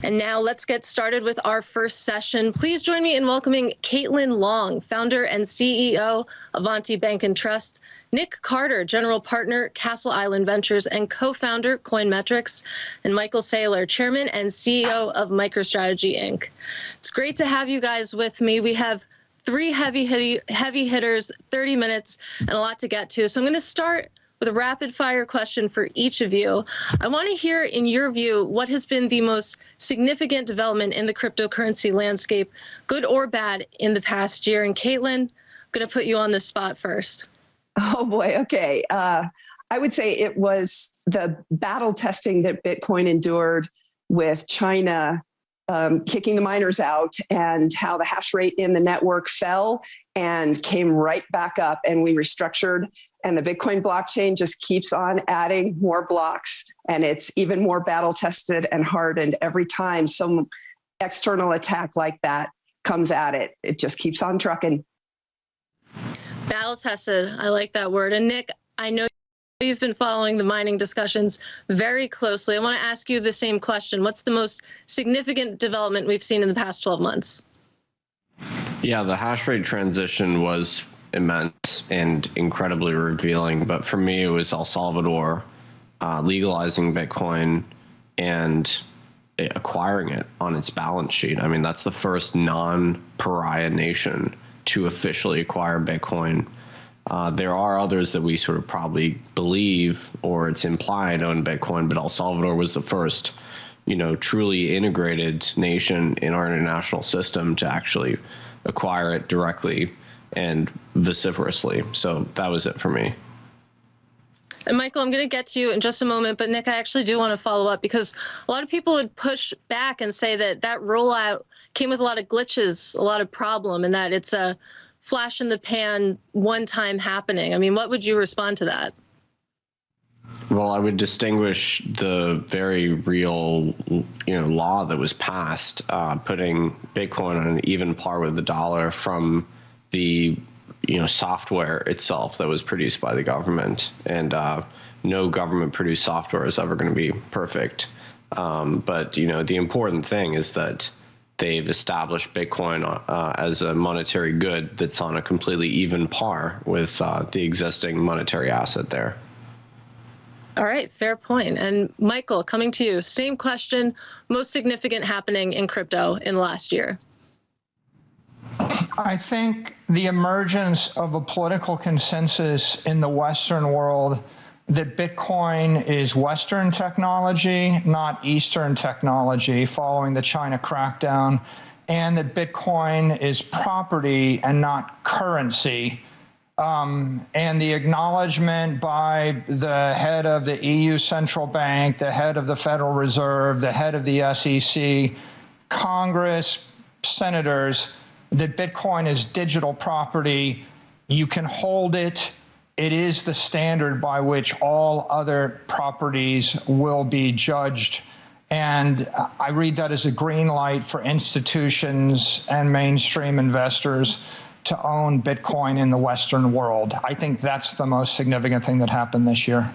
And now let's get started with our first session. Please join me in welcoming Caitlin Long, founder and CEO, Avanti Bank Trust, Nic Carter, general partner, Castle Island Ventures, and co-founder, Metrics, and Michael Saylor, chairman and CEO of MicroStrategy, Inc. It's great to have you guys with me. We have three heavy hitters, 30 minutes, and a lot to get to. So I'm going to start with a rapid fire question for each of you. I want to hear, in your view, what has been the most significant development in the cryptocurrency landscape, good or bad, in the past year. And Caitlin, I'm going to put you on the spot first. Oh boy, okay. I would say it was the battle testing that Bitcoin endured with China kicking the miners out, and how the hash rate in the network fell and came right back up, and we restructured. And the Bitcoin blockchain just keeps on adding more blocks, and it's even more battle tested and hardened every time some external attack like that comes at it. It just keeps on trucking. Battle tested. I like that word. And Nic, I know you've been following the mining discussions very closely. I want to ask you the same question. What's the most significant development we've seen in the past 12 months? Yeah, the hash rate transition was immense and incredibly revealing. But for me, it was El Salvador legalizing Bitcoin and acquiring it on its balance sheet. I mean, that's the first non-pariah nation to officially acquire Bitcoin. There are others that we sort of probably believe, or it's implied, own Bitcoin, but El Salvador was the first, truly integrated nation in our international system to actually acquire it directly and vociferously. So that was it for me. And Michael, I'm going to get to you in just a moment, but Nic, I actually do want to follow up, because a lot of people would push back and say that rollout came with a lot of glitches, a lot of problem, and that it's a flash in the pan, one time happening. I mean, what would you respond to that? Well, I would distinguish the very real, law that was passed, putting Bitcoin on an even par with the dollar, from the software itself that was produced by the government. And no government produced software is ever going to be perfect. But the important thing is that they've established Bitcoin as a monetary good that's on a completely even par with the existing monetary asset there. All right, fair point. And Michael, coming to you, same question, most significant happening in crypto in the last year? I think the emergence of a political consensus in the Western world that Bitcoin is Western technology, not Eastern technology, following the China crackdown, and that Bitcoin is property and not currency. And the acknowledgement by the head of the EU Central Bank, the head of the Federal Reserve, the head of the SEC, Congress, senators, that Bitcoin is digital property. You can hold it. It is the standard by which all other properties will be judged. And I read that as a green light for institutions and mainstream investors to own Bitcoin in the Western world. I think that's the most significant thing that happened this year.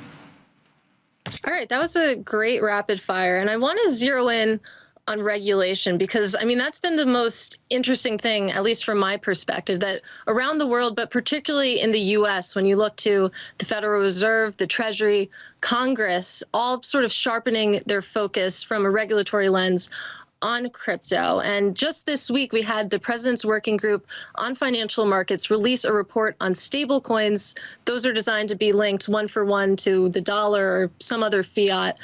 All right, that was a great rapid fire. And I want to zero in on regulation, because I mean, that's been the most interesting thing, at least from my perspective, that around the world, but particularly in the US, when you look to the Federal Reserve, the Treasury, Congress, all sort of sharpening their focus from a regulatory lens on crypto. And just this week, we had the President's Working Group on Financial Markets release a report on stable coins. Those are designed to be linked one for one to the dollar or some other fiat,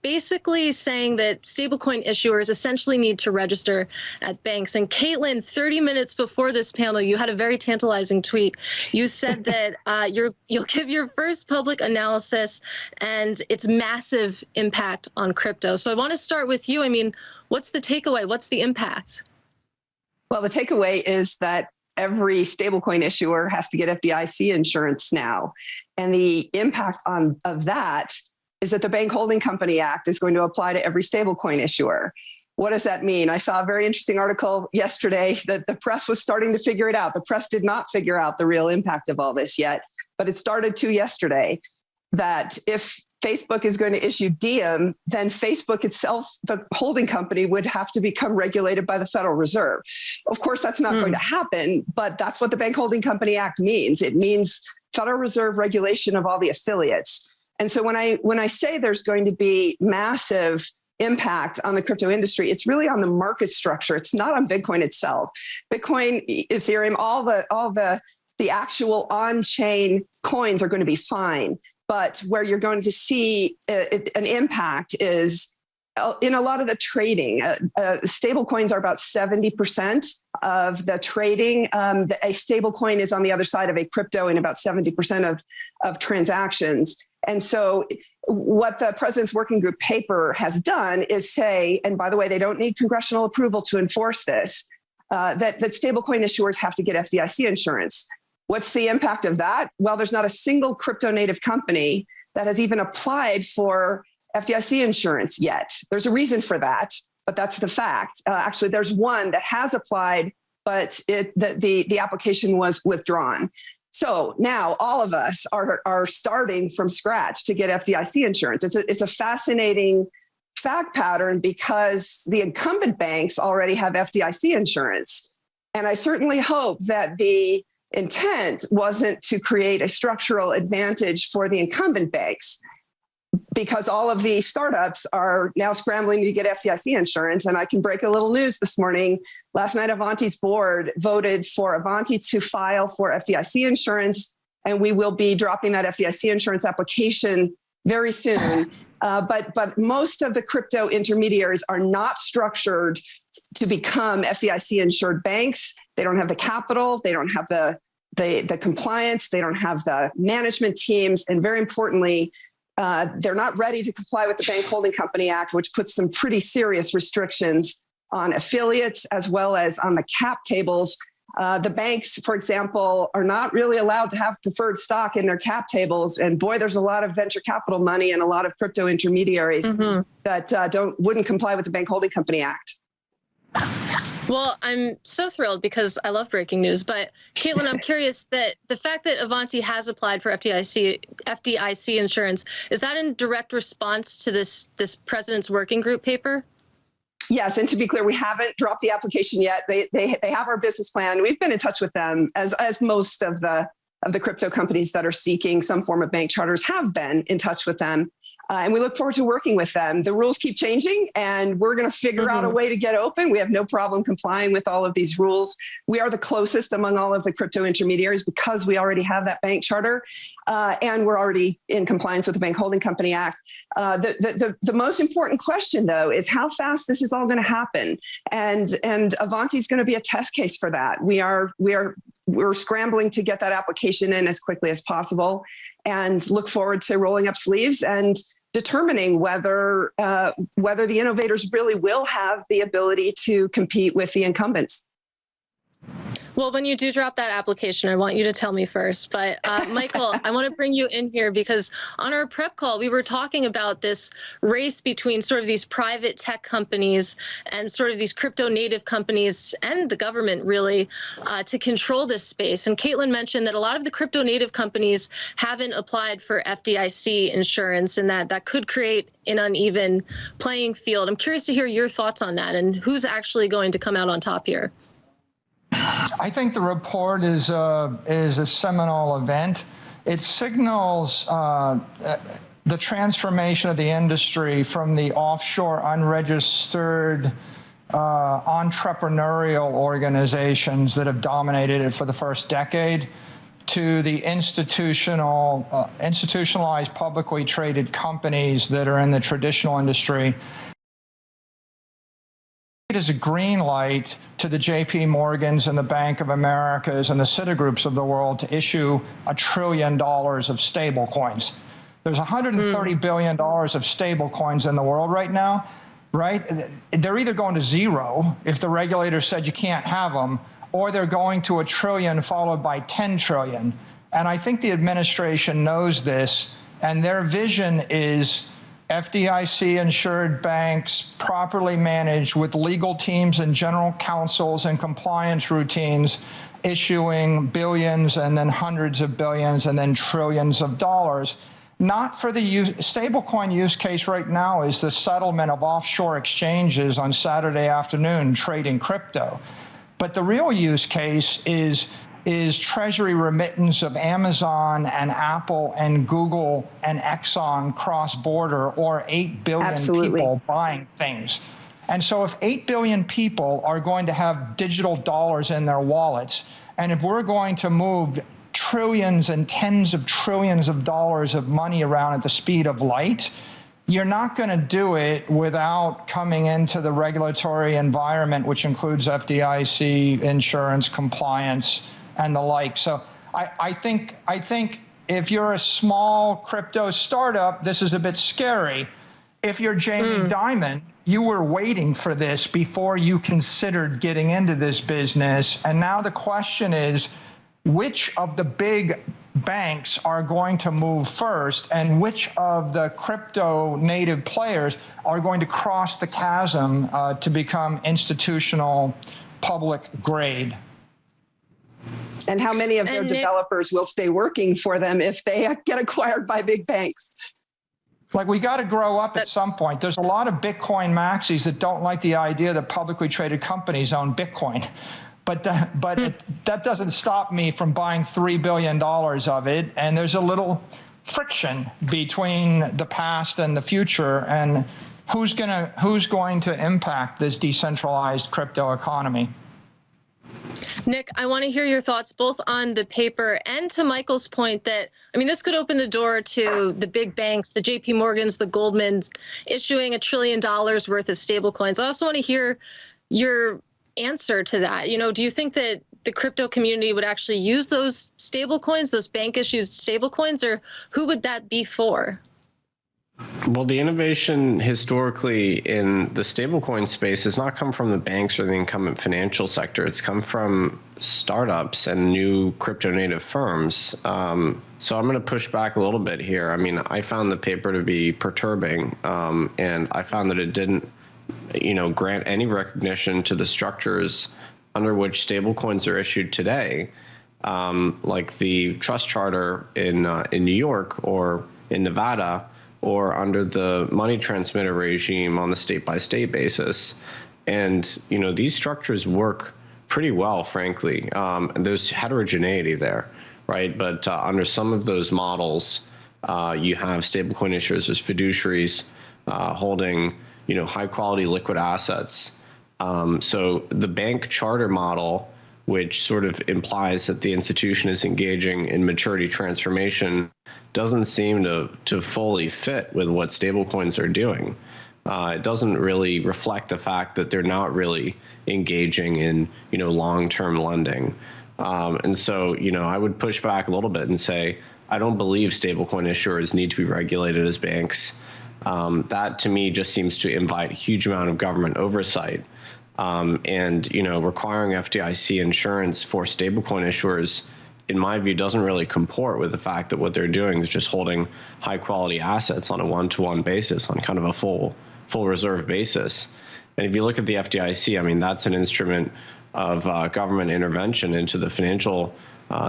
basically saying that stablecoin issuers essentially need to register at banks. And Caitlin, 30 minutes before this panel, you had a very tantalizing tweet. You said that you'll give your first public analysis and its massive impact on crypto. So I want to start with you. I mean, what's the takeaway? What's the impact? Well, the takeaway is that every stablecoin issuer has to get FDIC insurance now. And the impact of that is that the Bank Holding Company Act is going to apply to every stablecoin issuer. What does that mean? I saw a very interesting article yesterday that the press was starting to figure it out. The press did not figure out the real impact of all this yet, but it started to yesterday, that if Facebook is going to issue Diem, then Facebook itself, the holding company, would have to become regulated by the Federal Reserve. Of course, that's not going to happen, but that's what the Bank Holding Company Act means. It means Federal Reserve regulation of all the affiliates. And so when I say there's going to be massive impact on the crypto industry, it's really on the market structure. It's not on Bitcoin itself. Bitcoin, Ethereum, all the actual on-chain coins are going to be fine. But where you're going to see an impact is in a lot of the trading. Stable coins are about 70% of the trading. A stable coin is on the other side of a crypto in about 70% of transactions. And so what the President's Working Group paper has done is say, and by the way, they don't need congressional approval to enforce this, that stablecoin issuers have to get FDIC insurance. What's the impact of that? Well, there's not a single crypto native company that has even applied for FDIC insurance yet. There's a reason for that, but that's the fact. Actually, there's one that has applied, but the application was withdrawn. So now all of us are starting from scratch to get FDIC insurance. It's a fascinating fact pattern because the incumbent banks already have FDIC insurance. And I certainly hope that the intent wasn't to create a structural advantage for the incumbent banks, because all of the startups are now scrambling to get FDIC insurance. And I can break a little news this morning. Last night, Avanti's board voted for Avanti to file for FDIC insurance, and we will be dropping that FDIC insurance application very soon. But most of the crypto intermediaries are not structured to become FDIC insured banks. They don't have the capital. They don't have the compliance. They don't have the management teams. And very importantly, they're not ready to comply with the Bank Holding Company Act, which puts some pretty serious restrictions on affiliates as well as on the cap tables. The banks, for example, are not really allowed to have preferred stock in their cap tables. And boy, there's a lot of venture capital money and a lot of crypto intermediaries that wouldn't comply with the Bank Holding Company Act. Well, I'm so thrilled because I love breaking news. But Caitlin, I'm curious that the fact that Avanti has applied for FDIC insurance, is that in direct response to this President's Working Group paper? Yes, and to be clear, we haven't dropped the application yet. They have our business plan. We've been in touch with them, as most of the crypto companies that are seeking some form of bank charters have been in touch with them. And we look forward to working with them. The rules keep changing, and we're going to figure out a way to get open. We have no problem complying with all of these rules. We are the closest among all of the crypto intermediaries because we already have that bank charter, and we're already in compliance with the Bank Holding Company Act. The most important question, though, is how fast this is all going to happen. And Avanti is going to be a test case for that. We're scrambling to get that application in as quickly as possible, and look forward to rolling up sleeves and determining whether the innovators really will have the ability to compete with the incumbents. Well, when you do drop that application, I want you to tell me first. But Michael, I want to bring you in here because on our prep call, we were talking about this race between sort of these private tech companies and sort of these crypto native companies and the government really to control this space. And Caitlin mentioned that a lot of the crypto native companies haven't applied for FDIC insurance, and that could create an uneven playing field. I'm curious to hear your thoughts on that and who's actually going to come out on top here. I think the report is a seminal event. It signals the transformation of the industry from the offshore, unregistered, entrepreneurial organizations that have dominated it for the first decade to the institutionalized, publicly traded companies that are in the traditional industry. It is a green light to the JP Morgans and the Bank of Americas and the Citigroups of the world to issue $1 trillion of stable coins. There's $130 billion of stable coins in the world right now, right? They're either going to zero if the regulator said you can't have them, or they're going to $1 trillion followed by 10 trillion. And I think the administration knows this, and their vision is FDIC-insured banks, properly managed with legal teams and general counsels and compliance routines, issuing billions and then hundreds of billions and then trillions of dollars. not for the stablecoin use case right now is the settlement of offshore exchanges on Saturday afternoon trading crypto. But the real use case is treasury remittance of Amazon and Apple and Google and Exxon cross-border, or 8 billion Absolutely. people buying things. And so if 8 billion people are going to have digital dollars in their wallets, and if we're going to move trillions and tens of trillions of dollars of money around at the speed of light, you're not going to do it without coming into the regulatory environment, which includes FDIC, insurance, compliance, and the like. So I think if you're a small crypto startup, this is a bit scary. If you're Jamie Dimon, you were waiting for this before you considered getting into this business. And now the question is, which of the big banks are going to move first, and which of the crypto native players are going to cross the chasm to become institutional public grade? And how many of their developers will stay working for them if they get acquired by big banks? Like, we got to grow up at some point. There's a lot of Bitcoin maxis that don't like the idea that publicly traded companies own Bitcoin. But that doesn't stop me from buying $3 billion of it. And there's a little friction between the past and the future, and who's going to impact this decentralized crypto economy. Nic, I want to hear your thoughts both on the paper and to Michael's point that, I mean, this could open the door to the big banks, the JP Morgans, the Goldmans, issuing $1 trillion worth of stablecoins. I also want to hear your answer to that. You know, do you think that the crypto community would actually use those stablecoins, those bank-issued stablecoins, or who would that be for? Well, the innovation historically in the stablecoin space has not come from the banks or the incumbent financial sector. It's come from startups and new crypto native firms. So I'm going to push back a little bit here. I mean, I found the paper to be perturbing, and I found that it didn't, grant any recognition to the structures under which stablecoins are issued today, like the trust charter in New York or in Nevada, or under the money transmitter regime on the state-by-state basis. And, these structures work pretty well, frankly. There's heterogeneity there, right? But under some of those models, you have stablecoin issuers as fiduciaries holding, high-quality liquid assets. So the bank charter model, which sort of implies that the institution is engaging in maturity transformation, doesn't seem to fully fit with what stablecoins are doing. It doesn't really reflect the fact that they're not really engaging in, long-term lending. And so, I would push back a little bit and say, I don't believe stablecoin issuers need to be regulated as banks. That, to me, just seems to invite a huge amount of government oversight. And, requiring FDIC insurance for stablecoin issuers, in my view, doesn't really comport with the fact that what they're doing is just holding high quality assets on a one-to-one basis, on kind of a full reserve basis. And if you look at the FDIC, I mean, that's an instrument of government intervention into the financial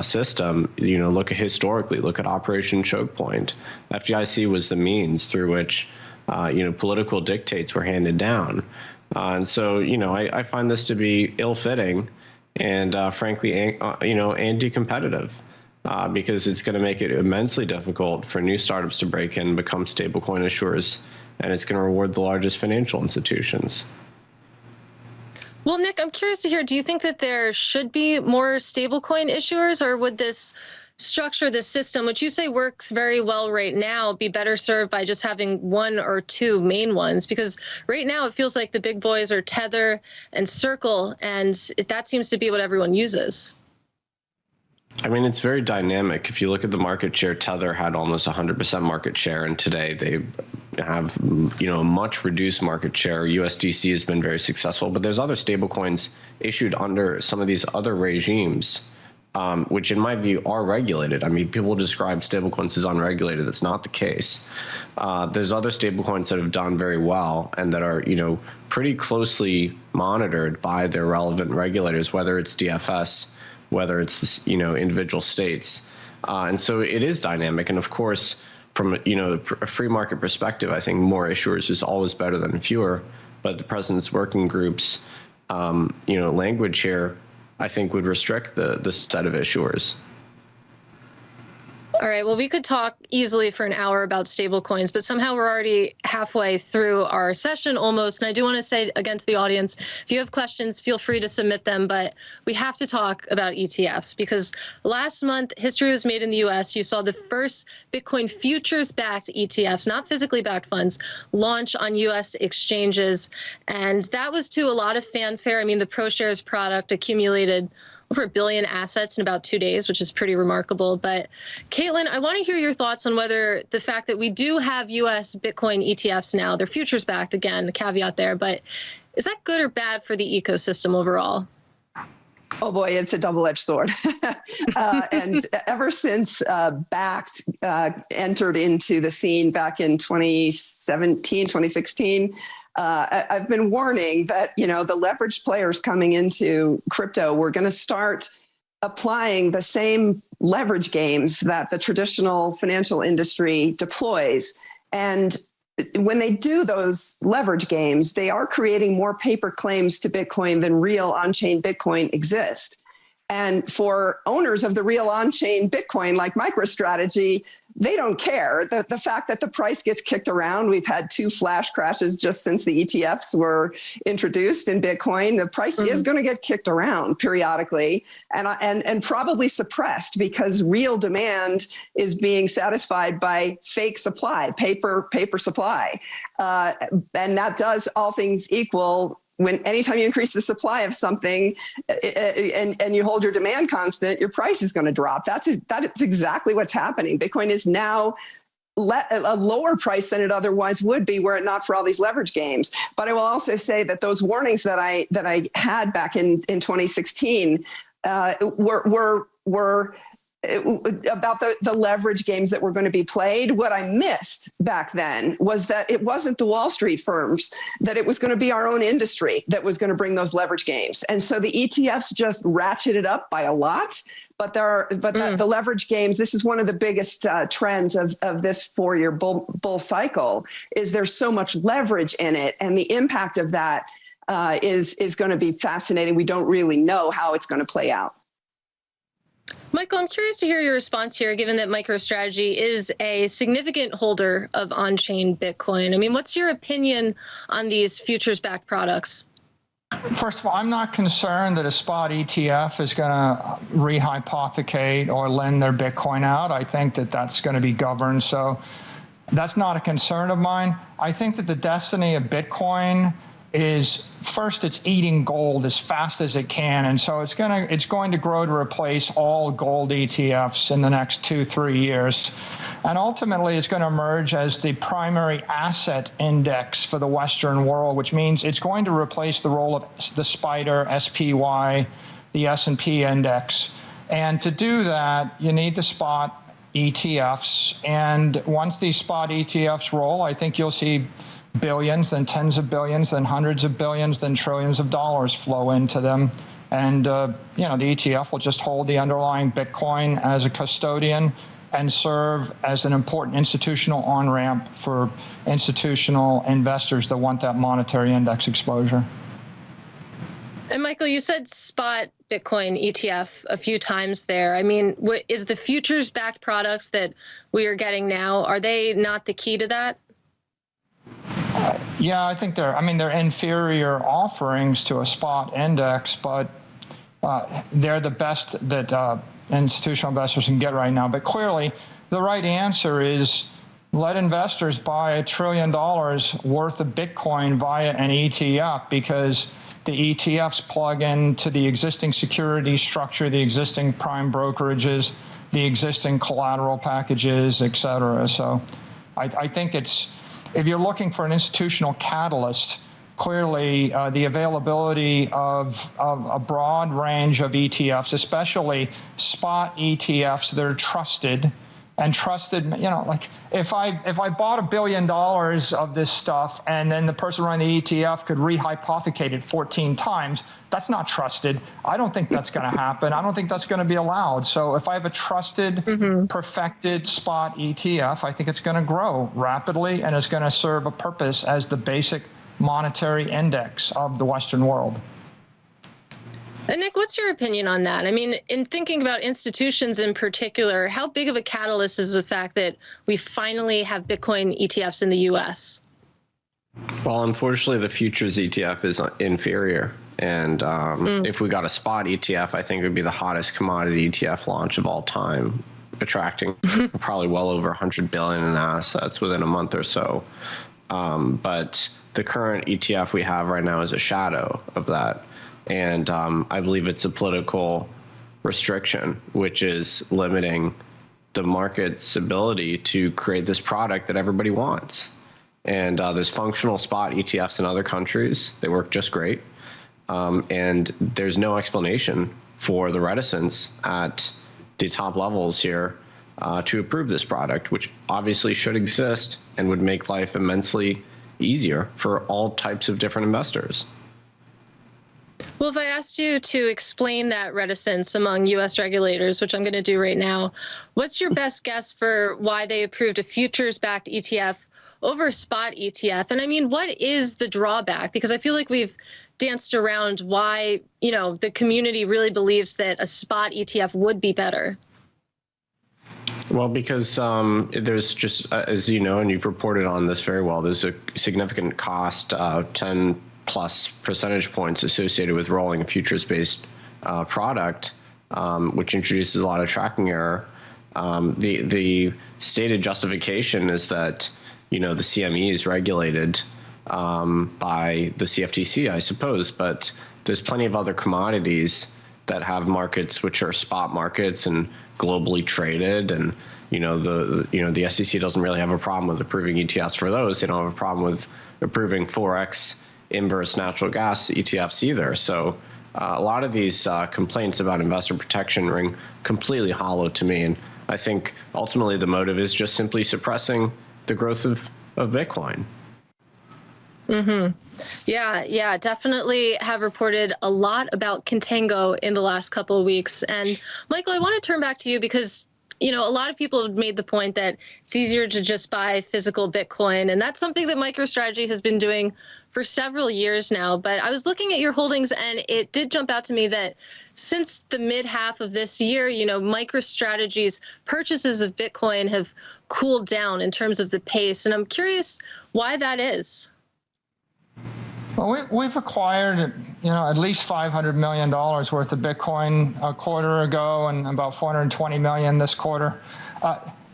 system. Look at Operation Choke Point. FDIC was the means through which, political dictates were handed down. And so, I find this to be ill-fitting and, frankly, anti-competitive, because it's going to make it immensely difficult for new startups to break in and become stablecoin issuers, and it's going to reward the largest financial institutions. Well, Nic, I'm curious to hear, do you think that there should be more stablecoin issuers, or would this structure, this system, which you say works very well right now, be better served by just having one or two main ones? Because right now it feels like the big boys are Tether and Circle, and that seems to be what everyone uses. I mean, it's very dynamic. If you look at the market share, Tether had almost 100% market share, and today they have, a much reduced market share. USDC has been very successful, but there's other stablecoins issued under some of these other regimes, which in my view are regulated. I mean, people describe stablecoins as unregulated. That's not the case. There's other stablecoins that have done very well and that are, pretty closely monitored by their relevant regulators, whether it's DFS, whether it's, individual states. And so it is dynamic. And of course, from a free market perspective, I think more issuers is always better than fewer. But the president's working group's language here, I think, would restrict the set of issuers. All right, well, we could talk easily for an hour about stablecoins, but somehow we're already halfway through our session almost. And I do want to say again to the audience, if you have questions, feel free to submit them. But we have to talk about ETFs because last month, history was made in the US. You saw the first Bitcoin futures-backed ETFs, not physically backed funds, launch on US exchanges. And that was to a lot of fanfare. I mean, the ProShares product accumulated over $1 billion assets in about 2 days, which is pretty remarkable. But Caitlin, I want to hear your thoughts on whether the fact that we do have U.S. Bitcoin ETFs now, they're futures backed, again, the caveat there, but is that good or bad for the ecosystem overall? Oh boy, it's a double-edged sword. And ever since Backed entered into the scene back in 2017, 2016, I've been warning that, the leveraged players coming into crypto, we're going to start applying the same leverage games that the traditional financial industry deploys. And when they do those leverage games, they are creating more paper claims to Bitcoin than real on-chain Bitcoin exist. And for owners of the real on-chain Bitcoin like MicroStrategy, they don't care. The fact that the price gets kicked around, we've had 2 flash crashes just since the ETFs were introduced in Bitcoin. The price is going to get kicked around periodically and probably suppressed because real demand is being satisfied by fake supply, paper supply. And that does, all things equal, anytime you increase the supply of something and you hold your demand constant, your price is going to drop. That is exactly what's happening. Bitcoin is now a lower price than it otherwise would be were it not for all these leverage games. But I will also say that those warnings that I had back in 2016 were about the leverage games that were going to be played. What I missed back then was that it wasn't the Wall Street firms, that it was going to be our own industry that was going to bring those leverage games. And so the ETFs just ratcheted up by a lot. But the leverage games, this is one of the biggest trends of this 4-year bull cycle, is there's so much leverage in it. And the impact of that is going to be fascinating. We don't really know how it's going to play out. Michael, I'm curious to hear your response here, given that MicroStrategy is a significant holder of on-chain Bitcoin. I mean, what's your opinion on these futures-backed products? First of all, I'm not concerned that a spot ETF is going to rehypothecate or lend their Bitcoin out. I think that that's going to be governed. So that's not a concern of mine. I think that the destiny of Bitcoin is, first, it's eating gold as fast as it can, and so it's going to grow to replace all gold ETFs in the next 2-3 years, and ultimately it's going to emerge as the primary asset index for the Western world, which means it's going to replace the role of the SPDR, SPY, the S&P index, and to do that you need the spot ETFs, and once these spot ETFs roll, I think you'll see billions, then tens of billions, then hundreds of billions, then trillions of dollars flow into them. And, the ETF will just hold the underlying Bitcoin as a custodian and serve as an important institutional on-ramp for institutional investors that want that monetary index exposure. And Michael, you said spot Bitcoin ETF a few times there. I mean, is the futures-backed products that we are getting now, are they not the key to that? Yeah, I think they're inferior offerings to a spot index, but they're the best that institutional investors can get right now. But clearly, the right answer is let investors buy $1 trillion worth of Bitcoin via an ETF, because the ETFs plug into the existing security structure, the existing prime brokerages, the existing collateral packages, et cetera. So I think it's, if you're looking for an institutional catalyst, clearly the availability of a broad range of ETFs, especially spot ETFs that are trusted and trusted, like if I bought $1 billion of this stuff and then the person running the ETF could rehypothecate it 14 times, that's not trusted. I don't think that's going to happen. I don't think that's going to be allowed. So if I have a trusted, perfected spot ETF, I think it's going to grow rapidly and it's going to serve a purpose as the basic monetary index of the Western world. And Nic, what's your opinion on that? I mean, in thinking about institutions in particular, how big of a catalyst is the fact that we finally have Bitcoin ETFs in the U.S.? Well, unfortunately, the futures ETF is inferior. And if we got a spot ETF, I think it would be the hottest commodity ETF launch of all time, attracting probably well over $100 billion in assets within a month or so. But the current ETF we have right now is a shadow of that. And I believe it's a political restriction, which is limiting the market's ability to create this product that everybody wants. And there's functional spot ETFs in other countries. They work just great. And there's no explanation for the reticence at the top levels here to approve this product, which obviously should exist and would make life immensely easier for all types of different investors. Well, if I asked you to explain that reticence among U.S. regulators, which I'm going to do right now, what's your best guess for why they approved a futures-backed ETF over a spot ETF? And I mean, what is the drawback? Because I feel like we've danced around why, the community really believes that a spot ETF would be better. Well, because there's just, as you know, and you've reported on this very well, there's a significant cost, 10 plus percentage points associated with rolling a futures-based product, which introduces a lot of tracking error. The stated justification is that, the CME is regulated by the CFTC, I suppose, but there's plenty of other commodities that have markets which are spot markets and globally traded, and the SEC doesn't really have a problem with approving ETFs for those. They don't have a problem with approving Forex inverse natural gas ETFs either. So a lot of these complaints about investor protection ring completely hollow to me. And I think ultimately the motive is just simply suppressing the growth of Bitcoin. Yeah, definitely have reported a lot about Contango in the last couple of weeks. And Michael, I want to turn back to you because a lot of people have made the point that it's easier to just buy physical Bitcoin. And that's something that MicroStrategy has been doing for several years now. But I was looking at your holdings and it did jump out to me that since the mid half of this year, MicroStrategy's purchases of Bitcoin have cooled down in terms of the pace. And I'm curious why that is. Well, we've acquired, at least $500 million worth of Bitcoin a quarter ago and about $420 million this quarter.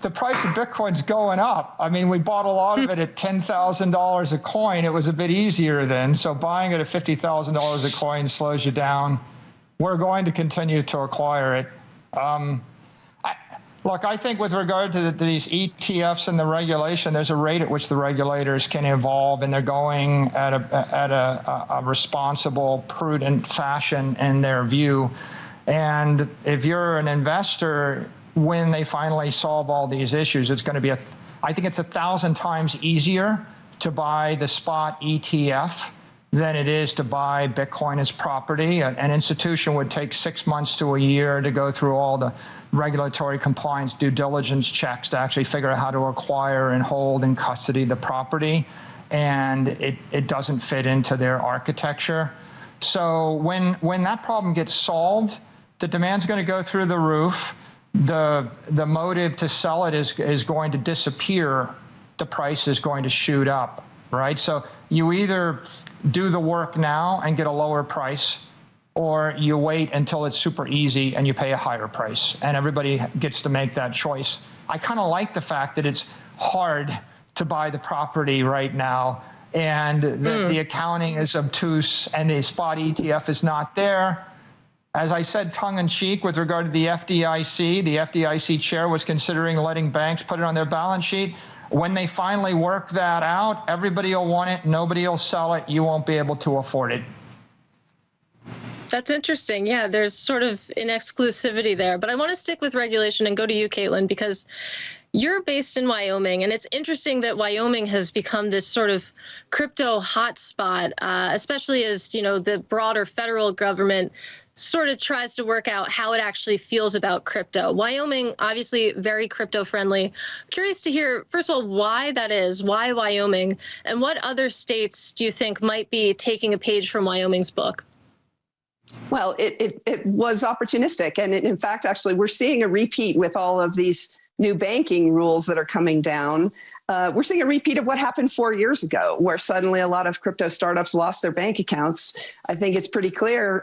The price of Bitcoin's going up. I mean, we bought a lot of it at $10,000 a coin. It was a bit easier then. So buying it at $50,000 a coin slows you down. We're going to continue to acquire it. Look, I think with regard to these ETFs and the regulation, there's a rate at which the regulators can evolve, and they're going at a responsible, prudent fashion in their view. And if you're an investor, when they finally solve all these issues, it's going to be I think it's 1,000 times easier to buy the spot ETF than it is to buy Bitcoin as property. An institution would take 6 months to a year to go through all the regulatory compliance due diligence checks to actually figure out how to acquire and hold and custody the property. And it doesn't fit into their architecture. So when that problem gets solved, the demand's going to go through the roof. The motive to sell it is going to disappear. The price is going to shoot up, right? So you either do the work now and get a lower price, or you wait until it's super easy and you pay a higher price. And everybody gets to make that choice. I kind of like the fact that it's hard to buy the property right now, and the accounting is obtuse and the spot ETF is not there. As I said, tongue in cheek with regard to the FDIC chair was considering letting banks put it on their balance sheet. When they finally work that out, everybody will want it, nobody will sell it, you won't be able to afford it. That's interesting. Yeah, there's sort of an exclusivity there. But I want to stick with regulation and go to you, Caitlin, because you're based in Wyoming, and it's interesting that Wyoming has become this sort of crypto hotspot, especially as, the broader federal government sort of tries to work out how it actually feels about crypto. Wyoming, obviously very crypto friendly. Curious to hear, first of all, why that is, why Wyoming, and what other states do you think might be taking a page from Wyoming's book? Well, it was opportunistic. And in fact, actually, we're seeing a repeat with all of these new banking rules that are coming down. We're seeing a repeat of what happened 4 years ago, where suddenly a lot of crypto startups lost their bank accounts. I think it's pretty clear.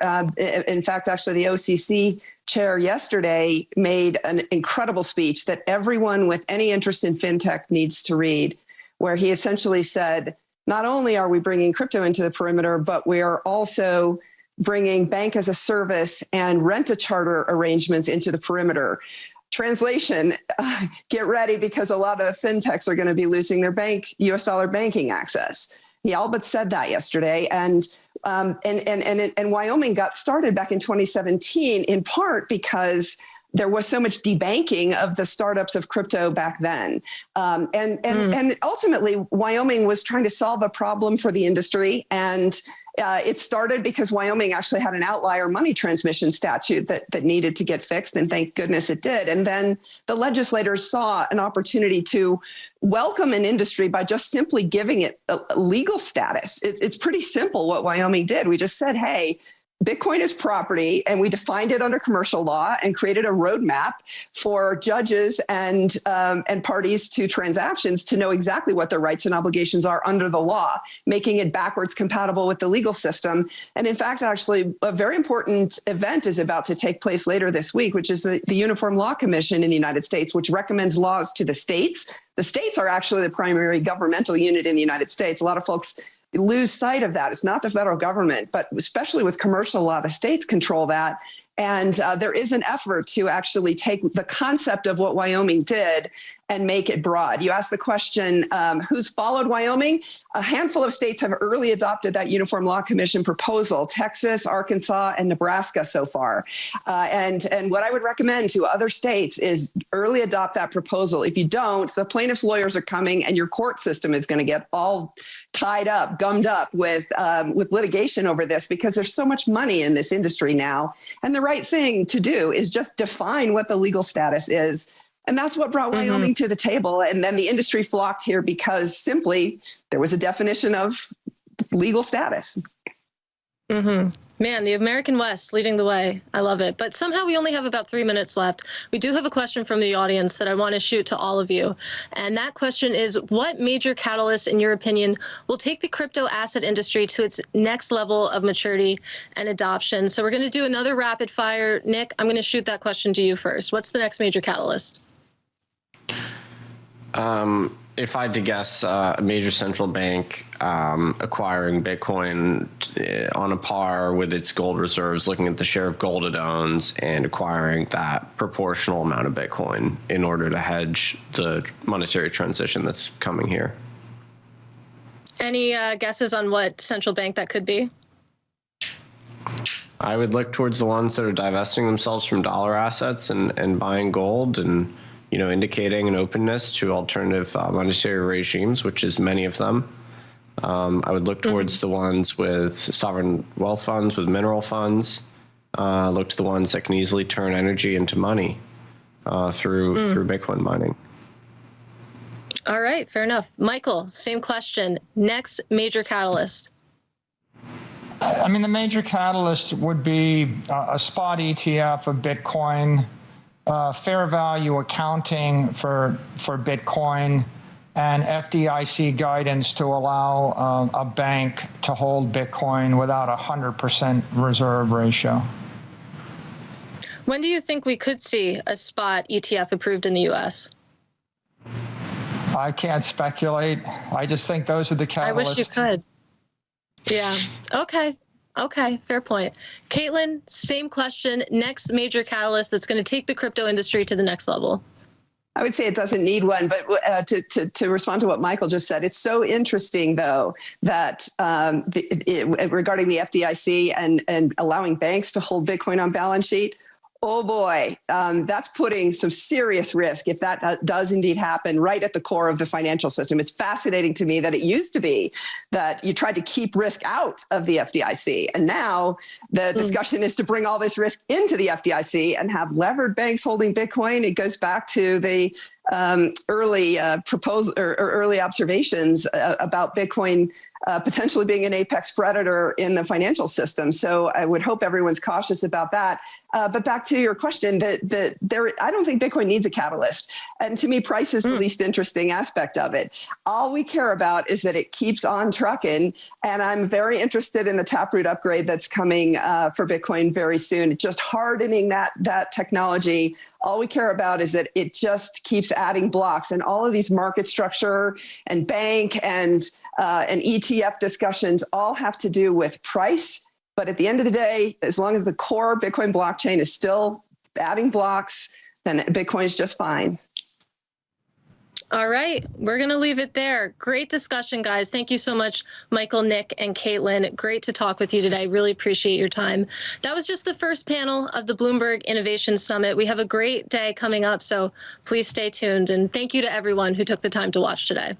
In fact, actually, the OCC chair yesterday made an incredible speech that everyone with any interest in fintech needs to read, where he essentially said, not only are we bringing crypto into the perimeter, but we are also bringing bank as a service and rent-a-charter arrangements into the perimeter. Translation, get ready, because a lot of the fintechs are going to be losing their US dollar banking access. He all but said that yesterday. And Wyoming got started back in 2017, in part because there was so much debanking of the startups of crypto back then. And ultimately, Wyoming was trying to solve a problem for the industry. And it started because Wyoming actually had an outlier money transmission statute that needed to get fixed, and thank goodness it did. And then the legislators saw an opportunity to welcome an industry by just simply giving it a legal status. It's pretty simple what Wyoming did. We just said, hey, Bitcoin is property, and we defined it under commercial law and created a roadmap for judges and parties to transactions to know exactly what their rights and obligations are under the law, making it backwards compatible with the legal system. And in fact, actually, a very important event is about to take place later this week, which is the Uniform Law Commission in the United States, which recommends laws to the states. The states are actually the primary governmental unit in the United States. A lot of folks lose sight of that. It's not the federal government, but especially with commercial law, the states control that. And there is an effort to actually take the concept of what Wyoming did and make it broad. You asked the question, who's followed Wyoming? A handful of states have early adopted that Uniform Law Commission proposal: Texas, Arkansas, and Nebraska so far. And what I would recommend to other states is early adopt that proposal. If you don't, the plaintiffs' lawyers are coming, and your court system is going to get all tied up, gummed up with litigation over this, because there's so much money in this industry now. And the right thing to do is just define what the legal status is. And that's what brought Wyoming to the table. And then the industry flocked here because simply there was a definition of legal status. Man, the American West leading the way. I love it. But somehow we only have about 3 minutes left. We do have a question from the audience that I want to shoot to all of you. And that question is, what major catalyst, in your opinion, will take the crypto asset industry to its next level of maturity and adoption? So we're going to do another rapid fire. Nic, I'm going to shoot that question to you first. What's the next major catalyst? If I had to guess, a major central bank acquiring Bitcoin on a par with its gold reserves, looking at the share of gold it owns and acquiring that proportional amount of Bitcoin in order to hedge the monetary transition that's coming here. Any guesses on what central bank that could be? I would look towards the ones that are divesting themselves from dollar assets and buying gold, and indicating an openness to alternative monetary regimes, which is many of them. I would look towards the ones with sovereign wealth funds, with mineral funds. Look to the ones that can easily turn energy into money through Bitcoin mining. All right, fair enough. Michael, same question. Next major catalyst. I mean, the major catalyst would be a spot ETF of Bitcoin, fair value accounting for Bitcoin, and FDIC guidance to allow a bank to hold Bitcoin without a 100% reserve ratio. When do you think we could see a spot ETF approved in the U.S.? I can't speculate. I just think those are the catalysts. I wish you could. Yeah. Okay, fair point. Caitlin, same question. Next major catalyst that's going to take the crypto industry to the next level. I would say it doesn't need one, but to respond to what Michael just said, it's so interesting, though, that regarding the FDIC and allowing banks to hold Bitcoin on balance sheet, oh boy, that's putting some serious risk if that does indeed happen right at the core of the financial system. It's fascinating to me that it used to be that you tried to keep risk out of the FDIC. And now the discussion is to bring all this risk into the FDIC and have levered banks holding Bitcoin. It goes back to the early proposal or early observations about Bitcoin potentially being an apex predator in the financial system. So I would hope everyone's cautious about that. But back to your question, I don't think Bitcoin needs a catalyst. And to me, price is the least interesting aspect of it. All we care about is that it keeps on trucking. And I'm very interested in the Taproot upgrade that's coming for Bitcoin very soon. Just hardening that technology. All we care about is that it just keeps adding blocks, and all of these market structure and bank and ETF discussions all have to do with price. But at the end of the day, as long as the core Bitcoin blockchain is still adding blocks, then Bitcoin is just fine. All right, we're going to leave it there. Great discussion, guys. Thank you so much, Michael, Nic, and Caitlin. Great to talk with you today. Really appreciate your time. That was just the first panel of the Bloomberg Innovation Summit. We have a great day coming up, so please stay tuned. And thank you to everyone who took the time to watch today.